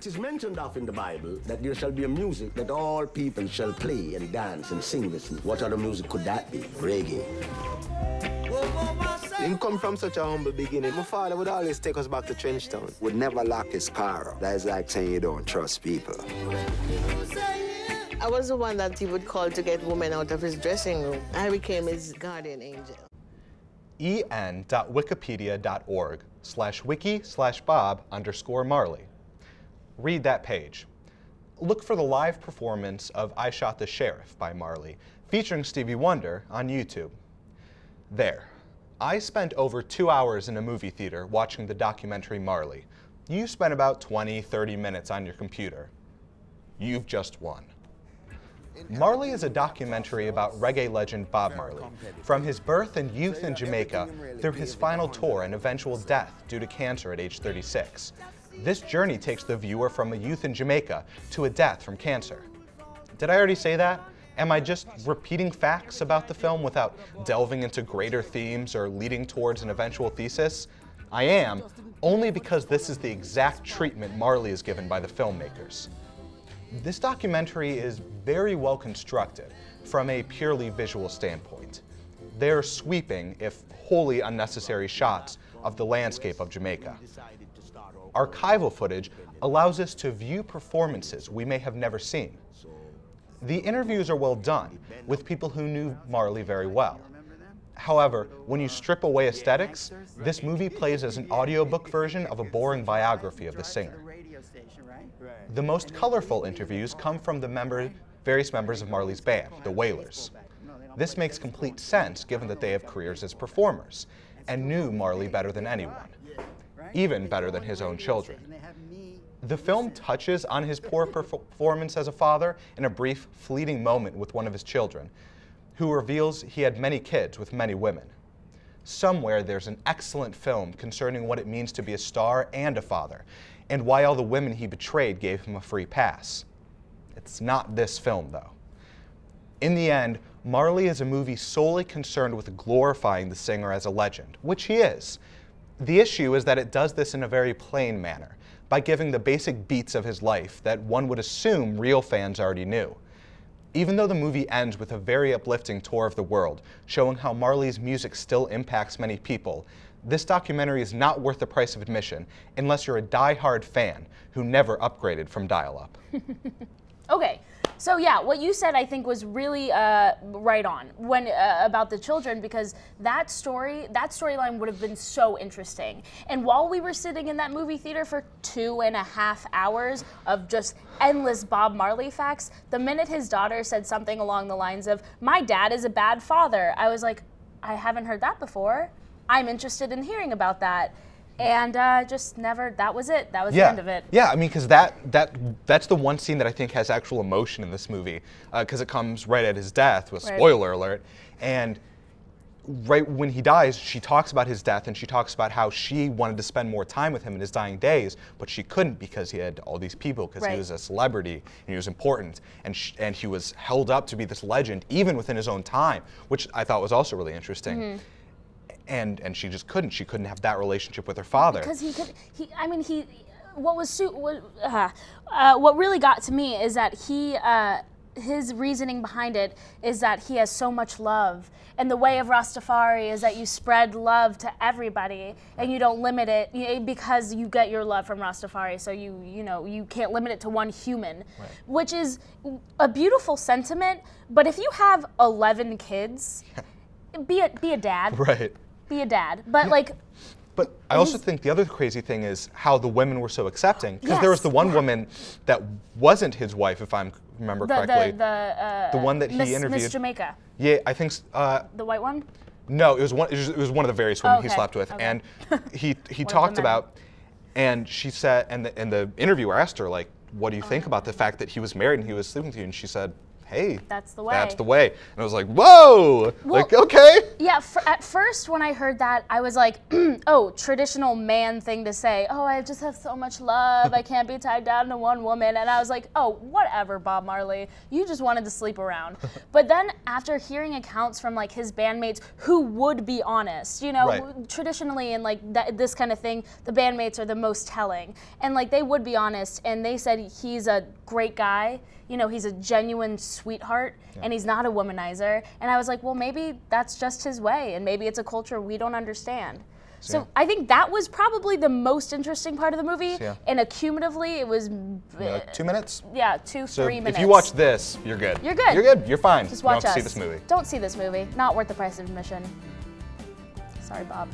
It is mentioned of in the Bible that there shall be a music that all people shall play and dance and sing with me. What other music could that be? Reggae. Him come from such a humble beginning. My father would always take us back to Trenchtown. Would never lock his car up. That is like saying you don't trust people. I was the one that he would call to get women out of his dressing room. I became his guardian angel. en.wikipedia.org/wiki/Bob_Marley. Read that page. Look for the live performance of I Shot the Sheriff by Marley, featuring Stevie Wonder, on YouTube. There. I spent over 2 hours in a movie theater watching the documentary Marley. You spent about 20-30 minutes on your computer. You've just won. Marley is a documentary about reggae legend Bob Marley, from his birth and youth in Jamaica through his final tour and eventual death due to cancer at age 36. This journey takes the viewer from a youth in Jamaica to a death from cancer. Did I already say that? Am I just repeating facts about the film without delving into greater themes or leading towards an eventual thesis? I am, only because this is the exact treatment Marley is given by the filmmakers. This documentary is very well constructed from a purely visual standpoint. They're sweeping, if wholly unnecessary, shots of the landscape of Jamaica. Archival footage allows us to view performances we may have never seen. The interviews are well done, with people who knew Marley very well. However, when you strip away aesthetics, this movie plays as an audiobook version of a boring biography of the singer. The most colorful interviews come from the various members of Marley's band, the Wailers. This makes complete sense given that they have careers as performers and knew Marley better than anyone, even better than his own children. The film touches on his poor performance as a father in a brief, fleeting moment with one of his children, who reveals he had many kids with many women. Somewhere there's an excellent film concerning what it means to be a star and a father, and why all the women he betrayed gave him a free pass. It's not this film, though. In the end, Marley is a movie solely concerned with glorifying the singer as a legend, which he is. The issue is that it does this in a very plain manner, by giving the basic beats of his life that one would assume real fans already knew. Even though the movie ends with a very uplifting tour of the world, showing how Marley's music still impacts many people, this documentary is not worth the price of admission unless you're a die-hard fan who never upgraded from dial-up. Okay, so yeah, what you said I think was really right on when about the children, because that storyline would have been so interesting. And while we were sitting in that movie theater for 2.5 hours of just endless Bob Marley facts, the minute his daughter said something along the lines of, "My dad is a bad father," I was like, I haven't heard that before. I'm interested in hearing about that. And just never, that was it. That was the end of it. Yeah, I mean, because that's the one scene that I think has actual emotion in this movie, because it comes right at his death, with spoiler alert. And right when he dies, she talks about his death, and she talks about how she wanted to spend more time with him in his dying days, but she couldn't because he had all these people, because he was a celebrity, and he was important, and he was held up to be this legend, even within his own time, which I thought was also really interesting. Mm-hmm. And she just couldn't. She couldn't have that relationship with her father. Because what really got to me is that his reasoning behind it is that he has so much love. And the way of Rastafari is that you spread love to everybody and you don't limit it because you get your love from Rastafari. So you can't limit it to one human, which is a beautiful sentiment. But if you have 11 kids, be a dad. Right. Be a dad. But But I also think the other crazy thing is how the women were so accepting. Because there was the one woman that wasn't his wife, if I remember correctly. The one that he interviewed. Miss Jamaica. Yeah, I think. The white one? No, it was one of the various women he slept with, and he talked about, and she said, and the interviewer asked her, like, what do you think about the fact that he was married and he was sleeping with you? And she said, hey, that's the way. That's the way. And I was like, whoa, Well, like, okay. Yeah, at first when I heard that, I was like, oh, traditional man thing to say. Oh, I just have so much love. I can't be tied down to one woman. And I was like, oh, whatever, Bob Marley. You just wanted to sleep around. But then after hearing accounts from like his bandmates who would be honest, you know, Right. traditionally in like this kind of thing, the bandmates are the most telling. And like they would be honest, and they said he's a great guy. You know, he's a genuine sweetheart, and he's not a womanizer. And I was like, well, maybe that's just his way, and maybe it's a culture we don't understand. So I think that was probably the most interesting part of the movie, and accumulatively, it was... Like 2 minutes? Yeah, 3 minutes. If you watch this, you're good. You're good. You're good. You're fine. Just watch you don't us. see this movie. Don't see this movie. Not worth the price of admission. Sorry, Bob.